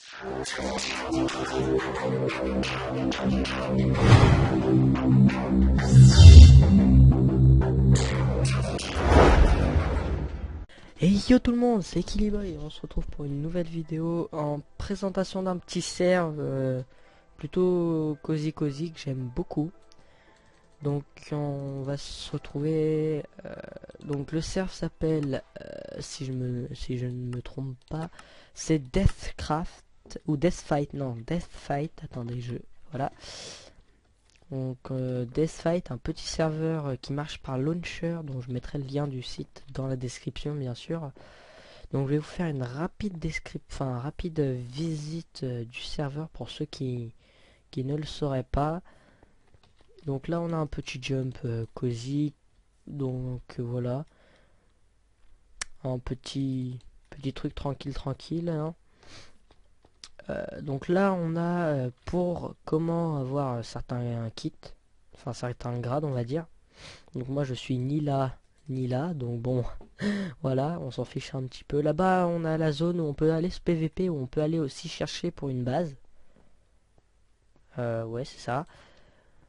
Et yo tout le monde, c'est Kiliboy et on se retrouve pour une nouvelle vidéo en présentation d'un petit serve plutôt cosy que j'aime beaucoup. Donc on va se retrouver, donc le serve s'appelle, si je ne me trompe pas, c'est Deathcraft ou Deathfight, non Deathfight, attendez voilà. Donc Deathfight, un petit serveur qui marche par launcher, dont je mettrai le lien du site dans la description bien sûr. Donc je vais vous faire une rapide rapide visite du serveur pour ceux qui ne le sauraient pas. Donc là on a un petit jump cosy, donc voilà, un petit truc tranquille hein. Donc là on a pour comment avoir certains kits, enfin certains grades on va dire. Donc moi je suis ni là ni là, donc bon voilà, on s'en fiche un petit peu. Là-bas on a la zone où on peut aller se PVP, où on peut aller aussi chercher pour une base. Ouais c'est ça.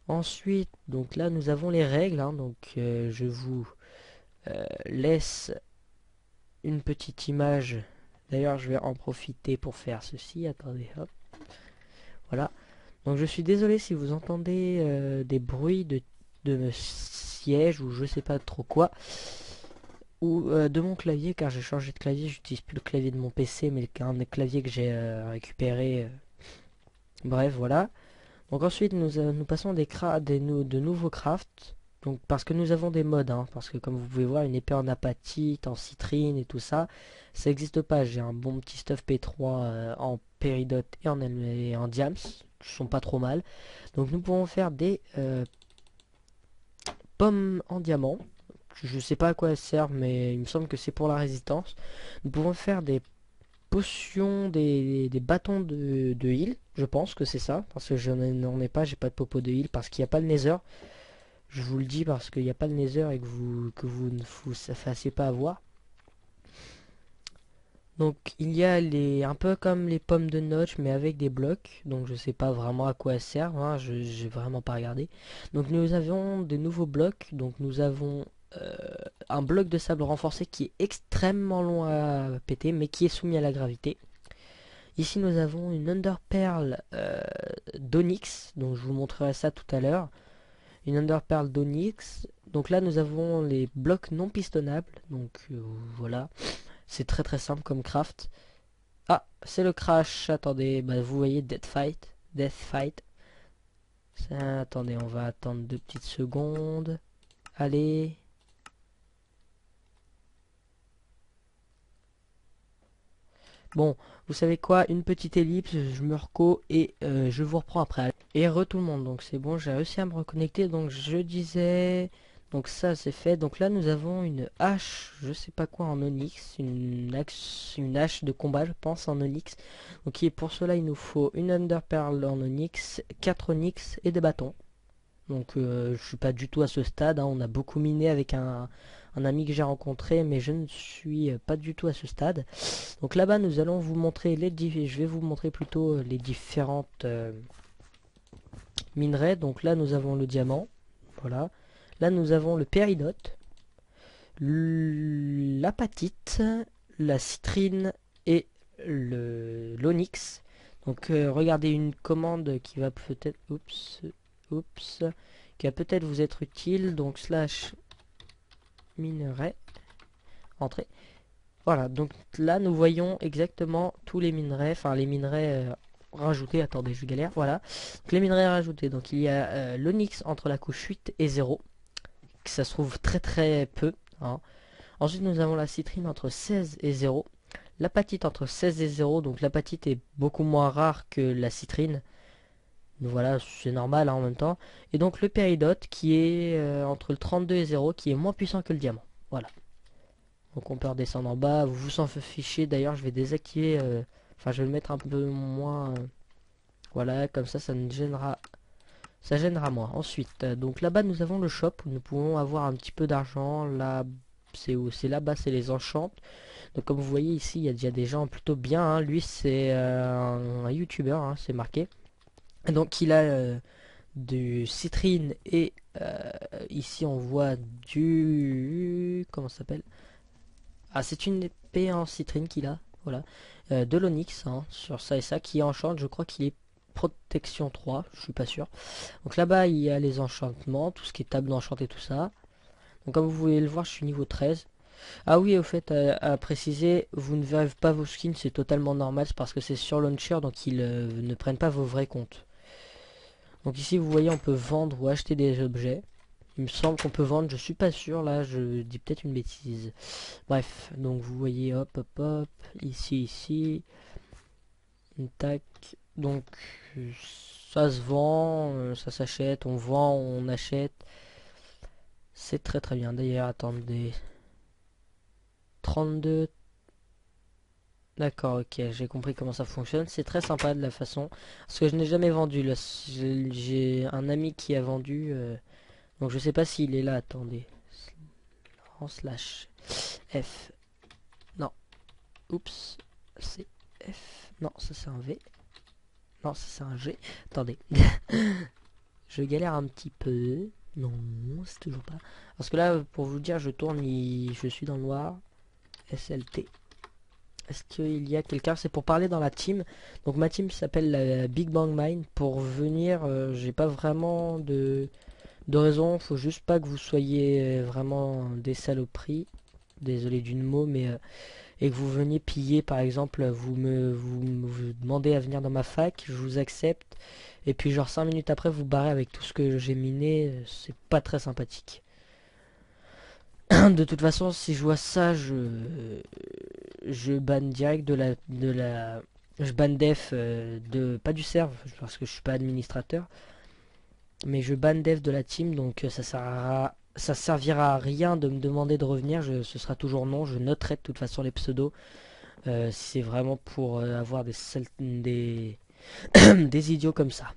Ensuite donc là nous avons les règles hein. Donc je vous laisse une petite image. D'ailleurs je vais en profiter pour faire ceci, attendez hop, voilà. Donc je suis désolé si vous entendez des bruits de siège ou je sais pas trop quoi, ou de mon clavier, car j'ai changé de clavier. J'utilise plus le clavier de mon PC mais un des claviers que j'ai récupéré, bref voilà. Donc ensuite nous passons de nouveaux crafts. Donc parce que nous avons des modes hein, parce que comme vous pouvez voir, une épée en apatite, en citrine et tout ça, ça n'existe pas. J'ai un bon petit stuff P3 en péridot et en diams, qui sont pas trop mal. Donc nous pouvons faire des pommes en diamant. Je sais pas à quoi elles servent, mais il me semble que c'est pour la résistance. Nous pouvons faire des potions, des bâtons de heal. Je pense que c'est ça, parce que je n'en ai pas, j'ai pas de popo de heal, parce qu'il n'y a pas le nether. Je vous le dis parce qu'il n'y a pas le nether et que vous ne vous fassiez pas avoir. Donc il y a un peu comme les pommes de notch mais avec des blocs. Donc je sais pas vraiment à quoi elles servent, hein, j'ai vraiment pas regardé. Donc nous avons de nouveaux blocs. Donc nous avons un bloc de sable renforcé qui est extrêmement long à péter mais qui est soumis à la gravité. Ici nous avons une Underpearl d'Onyx, donc je vous montrerai ça tout à l'heure. Une Underpearl d'Onyx. Donc là nous avons les blocs non pistonnables. Donc voilà, c'est très simple comme craft. Ah, c'est le crash, attendez, bah, vous voyez Deathfight. Ça, attendez, on va attendre 2 petites secondes. Allez. Bon, vous savez quoi, une petite ellipse, je me reco et je vous reprends après. Et tout le monde, donc c'est bon, j'ai réussi à me reconnecter. Donc je disais, donc ça c'est fait. Donc là nous avons une hache, je sais pas quoi en onyx, une hache de combat je pense en onyx. Donc pour cela il nous faut une underpearl en onyx, 4 onyx et des bâtons. Donc je suis pas du tout à ce stade hein. On a beaucoup miné avec un ami que j'ai rencontré, mais je ne suis pas du tout à ce stade. Donc là-bas nous allons vous montrer je vais vous montrer plutôt les différentes minerais. Donc là nous avons le diamant, voilà. Là nous avons le péridot, l'apatite, la citrine et l'onyx. Donc regardez une commande qui va peut-être oups, qui va peut-être vous être utile. Donc slash minerai, entrée. Voilà, donc là nous voyons exactement tous les minerais, enfin les minerais rajoutés. Attendez, je galère, voilà. Donc, les minerais rajoutés, donc il y a l'onyx entre la couche 8 et 0, que ça se trouve très peu hein. Ensuite nous avons la citrine entre 16 et 0, l'apatite entre 16 et 0, donc l'apatite est beaucoup moins rare que la citrine. Donc voilà, c'est normal hein, en même temps. Et donc le péridot qui est entre le 32 et 0, qui est moins puissant que le diamant. Voilà. Donc on peut redescendre en bas, vous vous en fichez. D'ailleurs je vais désactiver, enfin je vais le mettre un peu moins, voilà, comme ça ne gênera, ça gênera moins. Ensuite, donc là-bas nous avons le shop où nous pouvons avoir un petit peu d'argent, la c'est où? C'est là-bas, c'est les enchantes. Donc comme vous voyez ici, il y a déjà des gens plutôt bien, hein. Lui c'est un youtubeur, hein, c'est marqué. Et donc il a du citrine et ici on voit du... Comment ça s'appelle? Ah, c'est une épée en citrine qu'il a, voilà. De l'onyx, hein, sur ça et ça, qui enchante, je crois qu'il est protection 3, je suis pas sûr. Donc là-bas, il y a les enchantements, tout ce qui est table d'enchanté, tout ça. Donc comme vous pouvez le voir, je suis niveau 13. Ah oui, au fait, à préciser, vous ne verrez pas vos skins, c'est totalement normal, c'est parce que c'est sur Launcher, donc ils ne prennent pas vos vrais comptes. Donc ici, vous voyez, on peut vendre ou acheter des objets. Il me semble qu'on peut vendre, je suis pas sûr, là, je dis peut-être une bêtise. Bref, donc vous voyez, hop, hop, hop, ici, tac. Donc, ça se vend, ça s'achète, on vend, on achète. C'est très très bien. D'ailleurs, attendez. 32. D'accord, ok, j'ai compris comment ça fonctionne. C'est très sympa de la façon. Parce que je n'ai jamais vendu. Là, j'ai un ami qui a vendu. Donc je sais pas s'il est là. Attendez. En slash F. Non. Oups. C'est F. Non, ça c'est un V. Non, ça c'est un G. Attendez. Je galère un petit peu. Non, c'est toujours pas. Parce que là, pour vous dire, je tourne. Je suis dans le noir. SLT. Est-ce qu'il y a quelqu'un? C'est pour parler dans la team. Donc ma team s'appelle la Big Bang Mine. Pour venir, j'ai pas vraiment de raison. Faut juste pas que vous soyez vraiment des saloperies. Désolé d'une mot, mais et que vous veniez piller par exemple. Vous demandez à venir dans ma fac, je vous accepte. Et puis genre 5 minutes après vous barrez avec tout ce que j'ai miné. C'est pas très sympathique. De toute façon, si je vois ça, je banne direct je banne def pas du serve parce que je suis pas administrateur, mais je banne def de la team, donc ça servira à rien de me demander de revenir. Ce sera toujours non. Je noterai de toute façon les pseudos si c'est vraiment pour avoir des idiots comme ça.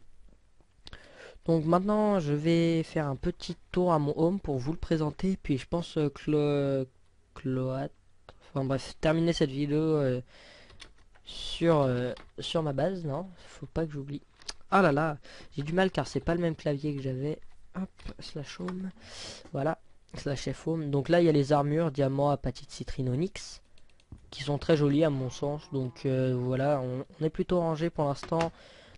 Donc maintenant, je vais faire un petit tour à mon home pour vous le présenter, puis je pense Cloat. Enfin bref, terminer cette vidéo sur ma base, non, faut pas que j'oublie. Ah là là, j'ai du mal car c'est pas le même clavier que j'avais. Hop, slash home, voilà, slash F home. Donc là il y a les armures, diamant, apatite, citrine, onyx, qui sont très jolies à mon sens. Donc voilà, on est plutôt rangé pour l'instant.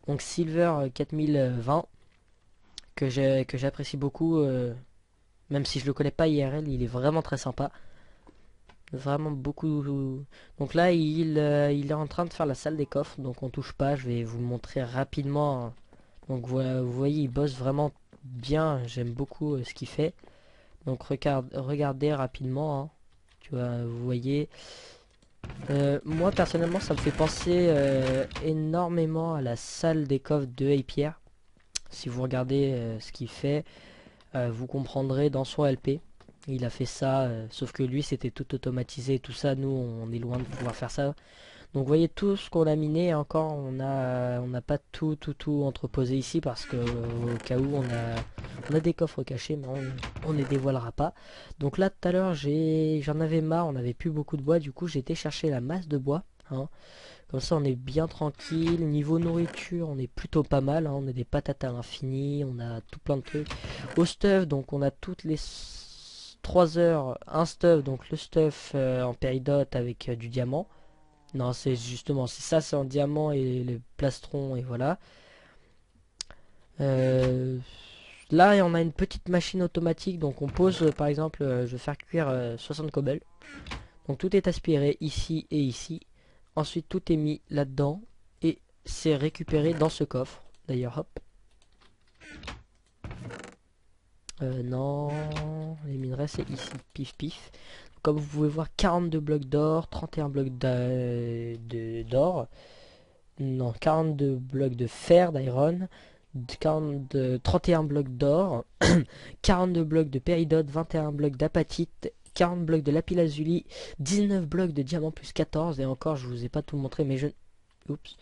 Donc silver 4020, que j'apprécie beaucoup, même si je le connais pas IRL, il est vraiment très sympa. Vraiment beaucoup. Donc là, il est en train de faire la salle des coffres. Donc on touche pas. Je vais vous montrer rapidement, hein. Donc voilà, vous voyez, il bosse vraiment bien. J'aime beaucoup ce qu'il fait. Donc regardez rapidement, hein. Tu vois, vous voyez. Moi personnellement, ça me fait penser énormément à la salle des coffres de Pierre. Si vous regardez ce qu'il fait, vous comprendrez dans son LP. Il a fait ça, sauf que lui c'était tout automatisé et tout ça. Nous on est loin de pouvoir faire ça. Donc vous voyez tout ce qu'on a miné, encore on n'a pas tout entreposé ici parce que au cas où on a des coffres cachés, mais on ne les dévoilera pas. Donc là tout à l'heure j'en avais marre, on n'avait plus beaucoup de bois, du coup j'ai été chercher la masse de bois, hein. Comme ça on est bien tranquille. Niveau nourriture on est plutôt pas mal, hein. On a des patates à l'infini, on a tout plein de trucs. Au stuff, donc on a toutes les 3 heures un stuff, donc le stuff en péridote avec du diamant. Non, c'est justement, c'est ça, c'est en diamant et les plastrons, et voilà. Euh, Là, on a une petite machine automatique, donc on pose, par exemple, je vais faire cuire 60 cobble. Donc tout est aspiré ici et ici. Ensuite, tout est mis là-dedans et c'est récupéré dans ce coffre. D'ailleurs, hop. Non, les minerais, c'est ici, pif pif. Comme vous pouvez voir, 42 blocs d'or, 31 blocs d'or. Non, 42 blocs de fer, d'iron, 31 blocs d'or, 42 blocs de péridote, 21 blocs d'apatite, 40 blocs de lapis lazuli, 19 blocs de diamant plus 14, et encore je vous ai pas tout montré, oups,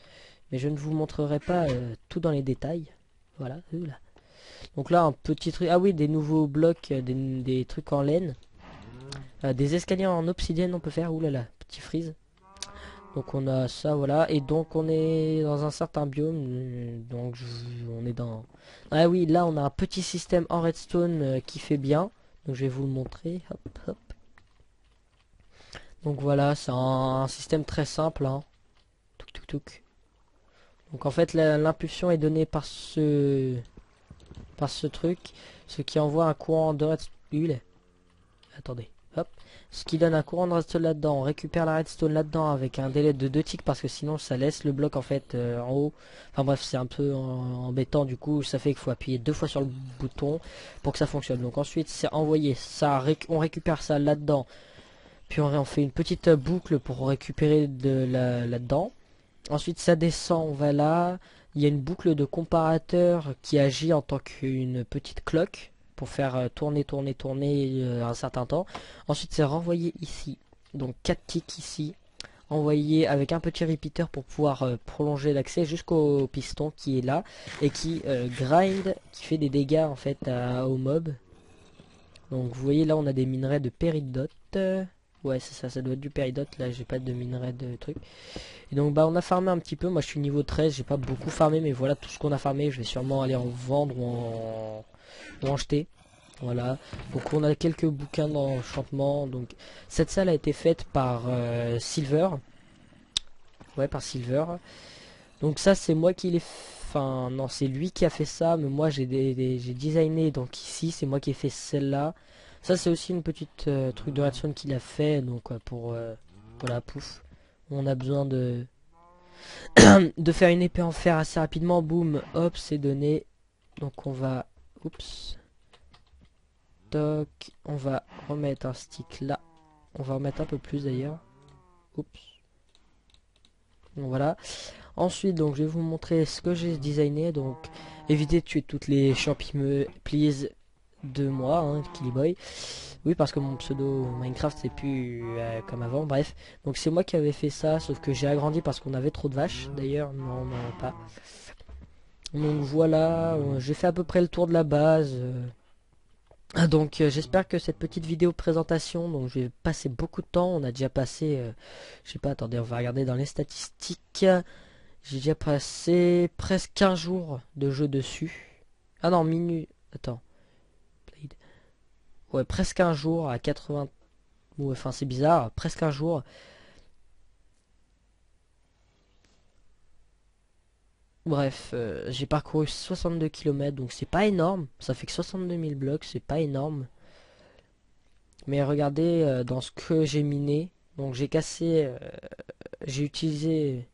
mais je ne vous montrerai pas tout dans les détails. Voilà, là. Donc là un petit truc, ah oui, des nouveaux blocs, des trucs en laine. Des escaliers en obsidienne on peut faire. Ouh là là, petit freeze. Donc on a ça, voilà. Et donc on est dans un certain biome. Donc on est dans... Ah oui, là on a un petit système en redstone qui fait bien. Donc je vais vous le montrer. Hop, hop. Donc voilà, c'est un système très simple. Hein. Touk, touk, touk. Donc en fait l'impulsion est donnée par ce truc. Ce qui envoie un courant de redstone. Attendez. Hop. Ce qui donne un courant de redstone là-dedans. On récupère la redstone là-dedans avec un délai de 2 ticks parce que sinon ça laisse le bloc en fait en haut. Enfin bref, c'est un peu embêtant, du coup ça fait qu'il faut appuyer 2 fois sur le bouton pour que ça fonctionne. Donc ensuite c'est envoyé ça, on récupère ça là-dedans. Puis on fait une petite boucle pour récupérer de là-dedans. Ensuite ça descend, on va là. Il y a une boucle de comparateur qui agit en tant qu'une petite cloque pour faire tourner un certain temps. Ensuite c'est renvoyé ici, donc 4 ticks ici, envoyé avec un petit repeater pour pouvoir prolonger l'accès jusqu'au piston qui est là et qui grind, qui fait des dégâts en fait aux mobs. Donc vous voyez là on a des minerais de péridote. Ouais c'est ça, ça doit être du péridote, là j'ai pas de minerais de trucs. Et donc bah on a farmé un petit peu, moi je suis niveau 13, j'ai pas beaucoup farmé mais voilà tout ce qu'on a farmé, je vais sûrement aller en vendre ou en jeter. Voilà, donc on a quelques bouquins d'enchantement. Donc cette salle a été faite par Silver. Ouais, par Silver. Donc ça c'est moi qui l'ai... Enfin non, c'est lui qui a fait ça, mais moi j'ai j'ai designé. Donc ici c'est moi qui ai fait celle-là. Ça c'est aussi une petite truc de redstone qu'il a fait. Donc pour... voilà, pouf. On a besoin de... de faire une épée en fer assez rapidement. Boum, hop, c'est donné. Donc on va... Oups. Toc, on va remettre un stick là. On va remettre un peu plus d'ailleurs. Oups. Donc voilà. Ensuite, donc je vais vous montrer ce que j'ai designé. Donc, évitez de tuer toutes les champignons, please, de moi, hein, Killyboy. Oui, parce que mon pseudo Minecraft c'est plus comme avant. Bref, donc c'est moi qui avais fait ça, sauf que j'ai agrandi parce qu'on avait trop de vaches. D'ailleurs, non, non, pas. Donc voilà, j'ai fait à peu près le tour de la base. Donc j'espère que cette petite vidéo présentation, donc je vais passer beaucoup de temps, on a déjà passé, je sais pas, attendez, on va regarder dans les statistiques, j'ai déjà passé presque 15 jours de jeu dessus. Ah non, minutes, attends, ouais, presque un jour à 80, ouais, enfin c'est bizarre, presque un jour. Bref, j'ai parcouru 62 km, donc c'est pas énorme, ça fait que 62 000 blocs, c'est pas énorme. Mais regardez dans ce que j'ai miné, donc j'ai cassé, j'ai utilisé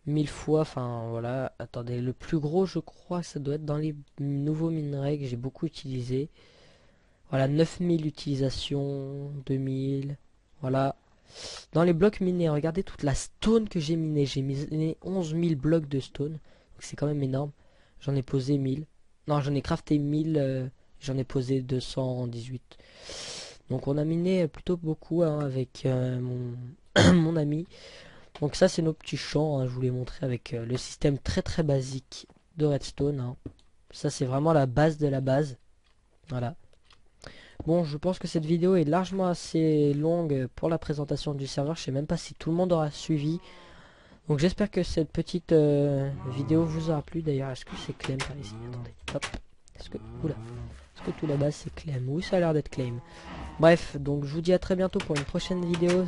1000 fois, enfin voilà, attendez, le plus gros je crois ça doit être dans les nouveaux minerais que j'ai beaucoup utilisé. Voilà, 9000 utilisations, 2000, voilà. Dans les blocs minés, regardez toute la stone que j'ai miné 11 000 blocs de stone, donc c'est quand même énorme. J'en ai posé 1000, non j'en ai crafté 1000, j'en ai posé 218. Donc on a miné plutôt beaucoup hein, avec mon ami. Donc ça c'est nos petits champs, hein, je vous l'ai montré avec le système très très basique de redstone. Hein. Ça c'est vraiment la base de la base. Voilà. Bon, je pense que cette vidéo est largement assez longue pour la présentation du serveur. Je sais même pas si tout le monde aura suivi. Donc j'espère que cette petite vidéo vous aura plu. D'ailleurs, est-ce que c'est claim par ici? Attendez, hop. Est-ce que... Oula. Est-ce que tout là-bas c'est claim? Oui, ça a l'air d'être claim. Bref, donc je vous dis à très bientôt pour une prochaine vidéo.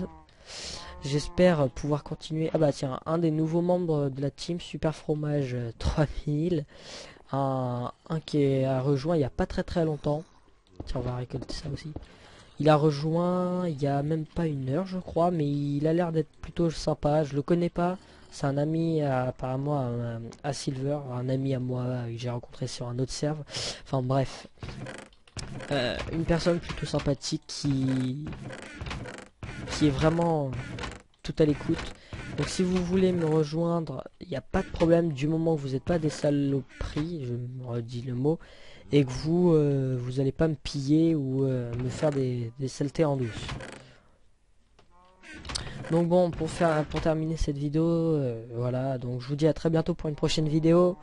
J'espère pouvoir continuer. Ah bah tiens, un des nouveaux membres de la team Super Fromage 3000. Un qui a rejoint il n'y a pas très très longtemps. Tiens, on va récolter ça aussi. Il a rejoint il y a même pas une heure je crois, mais il a l'air d'être plutôt sympa. Je le connais pas. C'est un ami apparemment à Silver, un ami à moi que j'ai rencontré sur un autre serveur. Enfin bref. Une personne plutôt sympathique qui est vraiment tout à l'écoute. Donc si vous voulez me rejoindre, il n'y a pas de problème du moment que vous n'êtes pas des saloperies, je me redis le mot, et que vous allez pas me piller ou me faire des saletés en douce. Donc bon, pour terminer cette vidéo, voilà, donc je vous dis à très bientôt pour une prochaine vidéo.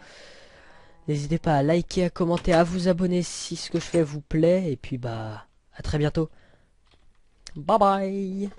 N'hésitez pas à liker, à commenter, à vous abonner si ce que je fais vous plaît, et puis bah à très bientôt. Bye bye.